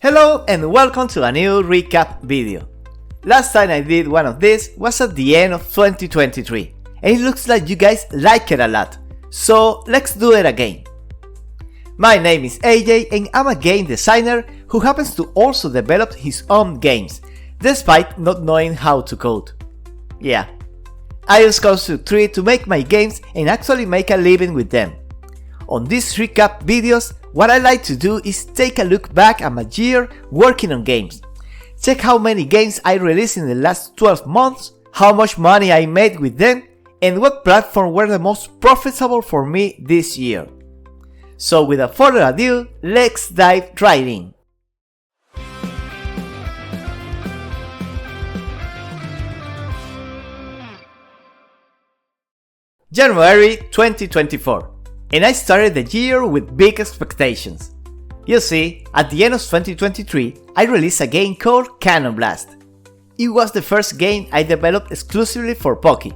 Hello and welcome to a new recap video. Last time I did one of these was at the end of 2023 and it looks like you guys like it a lot, so let's do it again. My name is AJ and I'm a game designer who happens to also develop his own games, despite not knowing how to code. Yeah, I use Construct3 to make my games and actually make a living with them. On these recap videos, what I like to do is take a look back at my year working on games. Check how many games I released in the last 12 months, how much money I made with them, and what platforms were the most profitable for me this year. So without further ado, let's dive right in. January 2024. And I started the year with big expectations. You see, at the end of 2023, I released a game called Cannon Blast. It was the first game I developed exclusively for Pocky.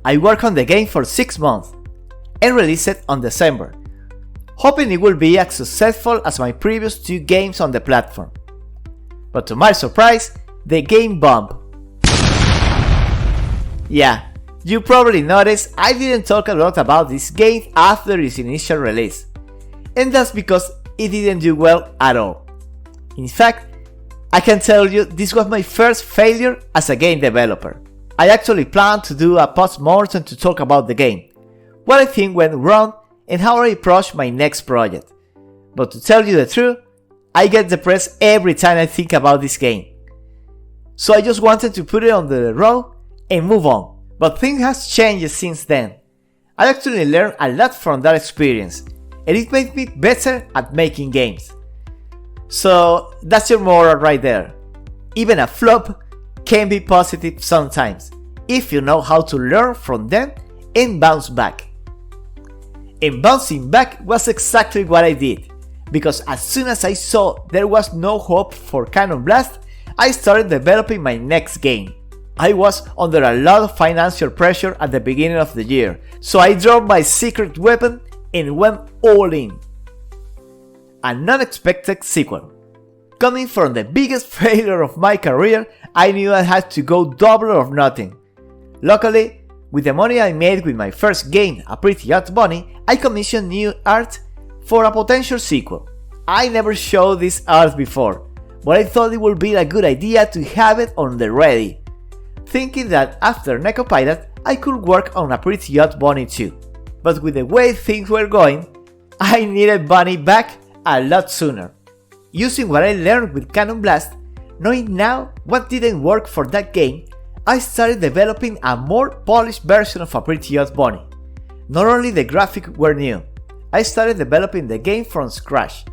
I worked on the game for 6 months and released it on December, hoping it will be as successful as my previous 2 games on the platform. But to my surprise, the game bombed. Yeah. You probably noticed I didn't talk a lot about this game after its initial release, and that's because it didn't do well at all. In fact, I can tell you this was my first failure as a game developer. I actually planned to do a post-mortem to talk about the game, what I think went wrong and how I approach my next project. But to tell you the truth, I get depressed every time I think about this game. So I just wanted to put it on the road and move on. But things have changed since then. I actually learned a lot from that experience, and it made me better at making games. So that's your moral right there. Even a flop can be positive sometimes, if you know how to learn from them and bounce back. And bouncing back was exactly what I did, because as soon as I saw there was no hope for Cannon Blast, I started developing my next game. I was under a lot of financial pressure at the beginning of the year, so I dropped my secret weapon and went all in. An unexpected sequel. Coming from the biggest failure of my career, I knew I had to go double or nothing. Luckily, with the money I made with my first game, A Pretty Hot Bunny, I commissioned new art for a potential sequel. I never showed this art before, but I thought it would be a good idea to have it on the ready, thinking that after Nekopirate I could work on A Pretty Hot Bunny too. But with the way things were going, I needed Bunny back a lot sooner. Using what I learned with Cannon Blast, knowing now what didn't work for that game, I started developing a more polished version of A Pretty Hot Bunny. Not only the graphics were new, I started developing the game from scratch.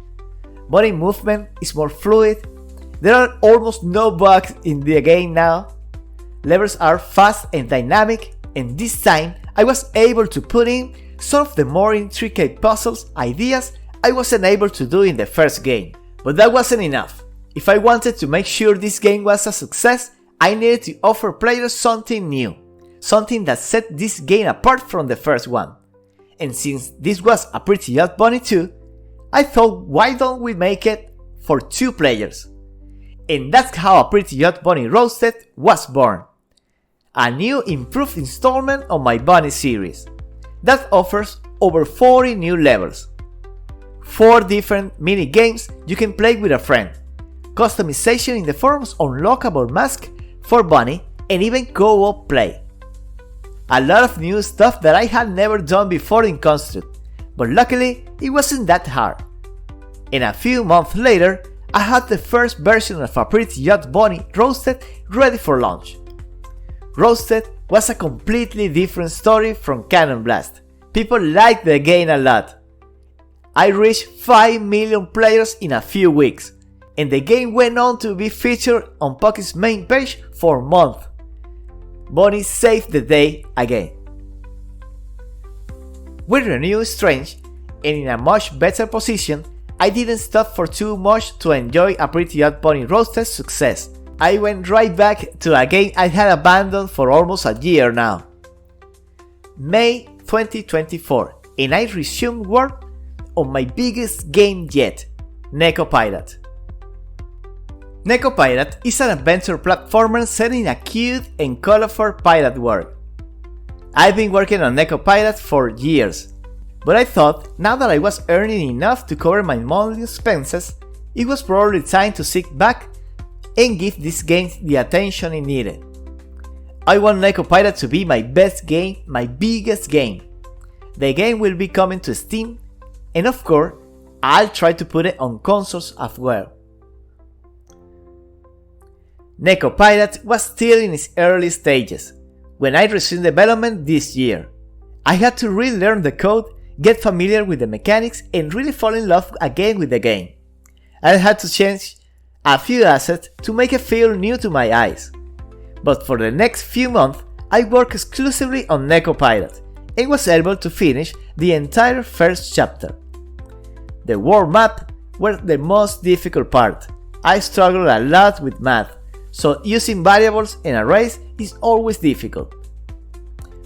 Bunny movement is more fluid, there are almost no bugs in the game now. Levels are fast and dynamic, and this time I was able to put in some of the more intricate puzzles ideas I wasn't able to do in the first game. But that wasn't enough. If I wanted to make sure this game was a success, I needed to offer players something new, something that set this game apart from the first one. And since this was A Pretty Hot Bunny 2, I thought, why don't we make it for 2 players? And that's how A Pretty Hot Bunny Roasted was born. A new improved installment on my Bunny series that offers over 40 new levels, 4 different mini games you can play with a friend, customization in the forms of unlockable masks for Bunny, and even co-op play. A lot of new stuff that I had never done before in Construct, but luckily it wasn't that hard. And a few months later, I had the first version of A Pretty Hot Bunny Roasted ready for launch. Roasted was a completely different story from Cannon Blast. People liked the game a lot. I reached 5 million players in a few weeks, and the game went on to be featured on Pocky's main page for months. Bunny saved the day again. With Renew Strange, and in a much better position, I didn't stop for too much to enjoy A Pretty Hot Bunny Roasted's success. I went right back to a game I had abandoned for almost a year now. May 2024, and I resumed work on my biggest game yet, Nekopirate. Nekopirate is an adventure platformer set in a cute and colorful pirate world. I've been working on Nekopirate for years, but I thought now that I was earning enough to cover my monthly expenses, it was probably time to sit back and give this game the attention it needed. I want Nekopirate to be my best game, my biggest game. The game will be coming to Steam, and of course, I'll try to put it on consoles as well. Nekopirate was still in its early stages when I resumed development this year. I had to relearn the code, get familiar with the mechanics, and really fall in love again with the game. I had to change a few assets to make it feel new to my eyes. But for the next few months, I worked exclusively on Nekopirate and was able to finish the entire first chapter. The world map were the most difficult part. I struggled a lot with math, so using variables and arrays is always difficult.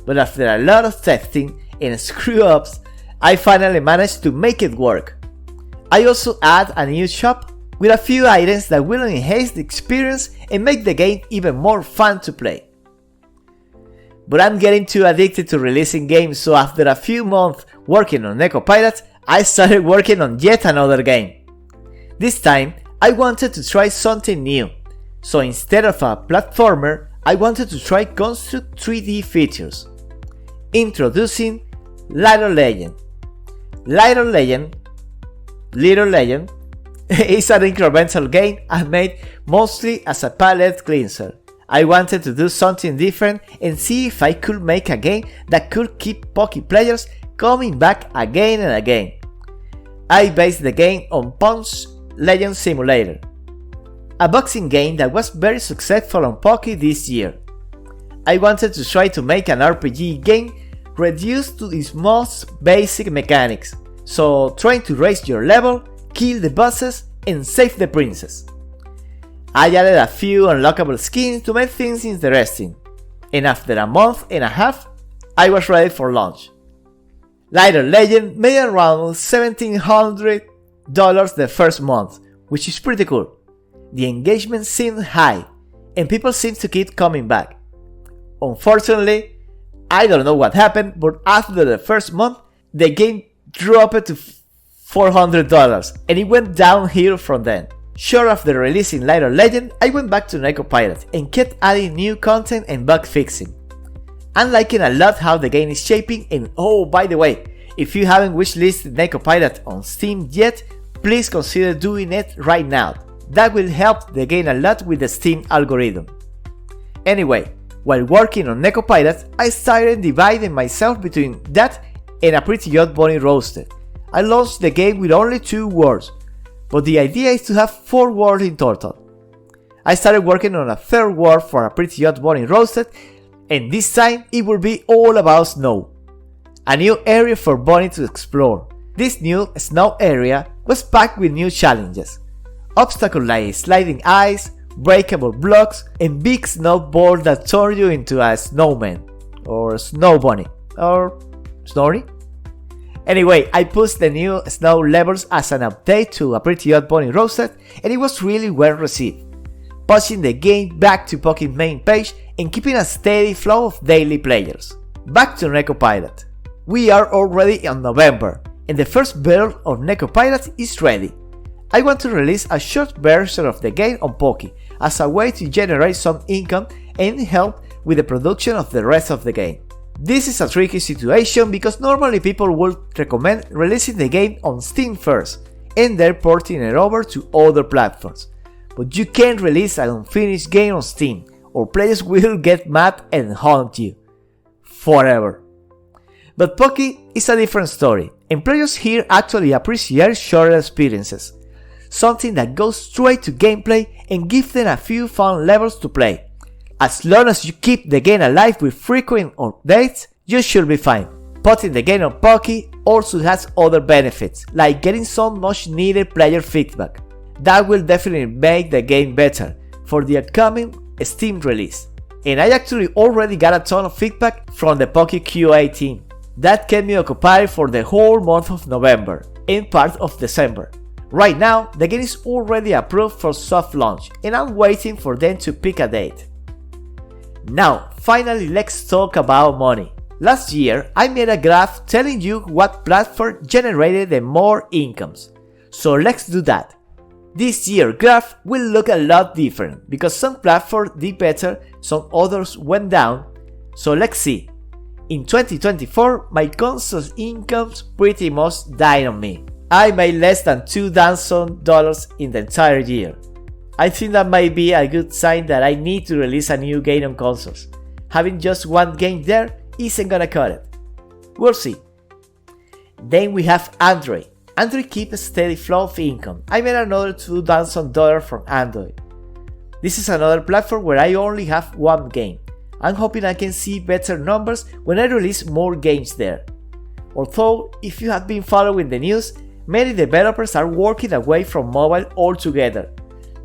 But after a lot of testing and screw-ups, I finally managed to make it work. I also add a new shop with a few items that will enhance the experience and make the game even more fun to play. But I'm getting too addicted to releasing games, so after a few months working on Nekopirate, I started working on yet another game. This time, I wanted to try something new, so instead of a platformer, I wanted to try construct 3D features. Introducing Little Legend. Little Legend is an incremental game I made mostly as a palette cleanser. I wanted to do something different and see if I could make a game that could keep Pocky players coming back again and again. I based the game on Punch Legend Simulator, a boxing game that was very successful on Pocky this year. I wanted to try to make an RPG game reduced to its most basic mechanics, so trying to raise your level, kill the bosses, and save the princess. I added a few unlockable skins to make things interesting, and after a month and a half, I was ready for launch. Little Legend made around $1,700 the first month, which is pretty cool. The engagement seemed high, and people seemed to keep coming back. Unfortunately, I don't know what happened, but after the first month, the game dropped to $400, and it went downhill from then. Short after releasing Little Legend, I went back to Nekopirate and kept adding new content and bug fixing. I'm liking a lot how the game is shaping, and oh, by the way, if you haven't wishlisted Nekopirate on Steam yet, please consider doing it right now. That will help the game a lot with the Steam algorithm. Anyway, while working on Nekopirate, I started dividing myself between that and a Pretty Yacht Bunny Roasted. I launched the game with only 2 worlds, but the idea is to have 4 worlds in total. I started working on a 3rd world for a Pretty Yacht Bunny Roasted, and this time it will be all about snow. A new area for Bunny to explore. This new snow area was packed with new challenges. Obstacles like sliding ice, breakable blocks, and big snowboard that turn you into a snowman, or snow bunny, or Snorri? Anyway, I pushed the new snow levels as an update to a Pretty Yacht Bunny Roasted, and it was really well received, pushing the game back to Pocket main page and keeping a steady flow of daily players. Back to Nekopirate. We are already on November, and the first build of Nekopirate is ready. I want to release a short version of the game on Pocky as a way to generate some income and help with the production of the rest of the game. This is a tricky situation because normally people would recommend releasing the game on Steam first and then porting it over to other platforms. But you can't release an unfinished game on Steam, or players will get mad and haunt you forever. But Pocky is a different story, and players here actually appreciate shorter experiences, something that goes straight to gameplay and gives them a few fun levels to play. As long as you keep the game alive with frequent updates, you should be fine. Putting the game on Pocky also has other benefits, like getting some much needed player feedback. That will definitely make the game better for the upcoming Steam release. And I actually already got a ton of feedback from the Pocky QA team. That kept me occupied for the whole month of November and part of December. Right now, the game is already approved for soft launch and I'm waiting for them to pick a date. Now, finally let's talk about money. Last year, I made a graph telling you what platform generated the more incomes. So let's do that. This year graph will look a lot different because some platforms did better, some others went down. So let's see. In 2024, my console's incomes pretty much died on me. I made less than $2,000 in the entire year. I think that might be a good sign that I need to release a new game on consoles. Having just one game there isn't gonna cut it. We'll see. Then we have Android. Android keeps a steady flow of income. I made another $2,000 from Android. This is another platform where I only have one game. I'm hoping I can see better numbers when I release more games there. Although, if you have been following the news, many developers are working away from mobile altogether.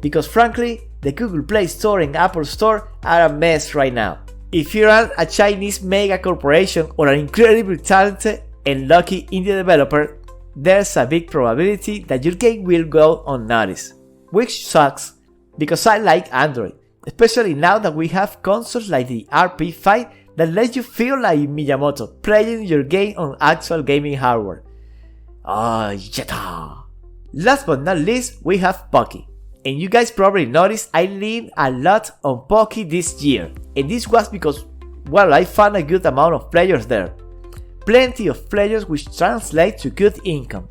Because frankly, the Google Play Store and Apple Store are a mess right now. If you're a Chinese mega corporation or an incredibly talented and lucky indie developer, there's a big probability that your game will go unnoticed. Which sucks, because I like Android, especially now that we have consoles like the RP5 that let you feel like Miyamoto playing your game on actual gaming hardware. Oh, yeah. Last but not least, we have Pocky. And you guys probably noticed I leaned a lot on Pocky this year, and this was because, well, I found a good amount of players there. Plenty of players, which translate to good income.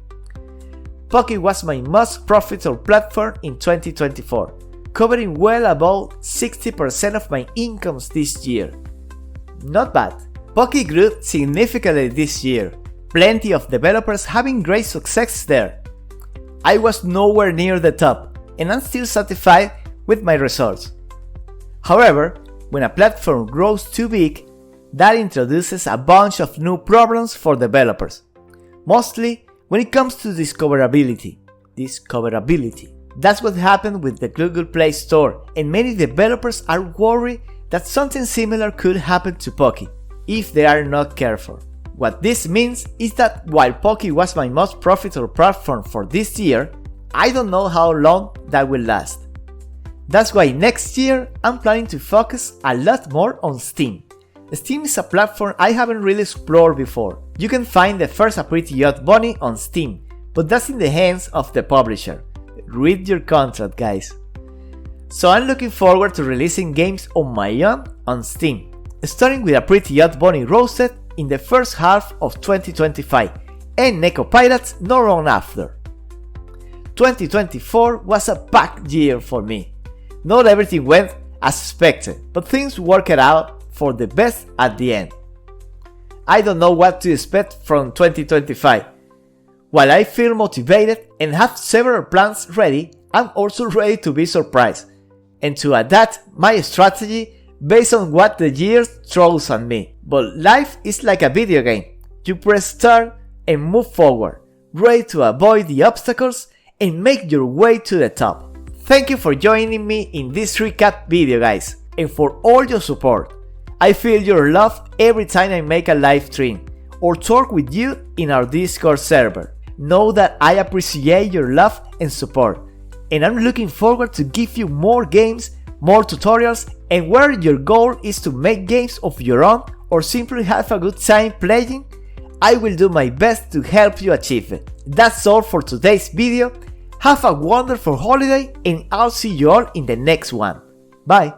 Pocky was my most profitable platform in 2024, covering well above 60% of my incomes this year. Not bad. Pocky grew significantly this year, plenty of developers having great success there. I was nowhere near the top, and I'm still satisfied with my results. However, when a platform grows too big, that introduces a bunch of new problems for developers. Mostly when it comes to discoverability. That's what happened with the Google Play Store, and many developers are worried that something similar could happen to Pocky if they are not careful. What this means is that while Pocky was my most profitable platform for this year, I don't know how long that will last. That's why next year I'm planning to focus a lot more on Steam. Steam is a platform I haven't really explored before. You can find the first A Pretty Odd Bunny on Steam, but that's in the hands of the publisher. Read your contract, guys. So I'm looking forward to releasing games on my own on Steam, starting with A Pretty Odd Bunny Roasted in the first half of 2025 and Nekopirate not long after. 2024 was a packed year for me. Not everything went as expected, but things worked out for the best at the end. I don't know what to expect from 2025. While I feel motivated and have several plans ready, I'm also ready to be surprised and to adapt my strategy based on what the year throws at me. But life is like a video game. You press start and move forward, ready to avoid the obstacles and make your way to the top. Thank you for joining me in this recap video, guys, and for all your support. I feel your love every time I make a live stream or talk with you in our Discord server. Know that I appreciate your love and support, and I'm looking forward to give you more games, more tutorials, and where your goal is to make games of your own or simply have a good time playing, I will do my best to help you achieve it. That's all for today's video. Have a wonderful holiday, and I'll see you all in the next one. Bye!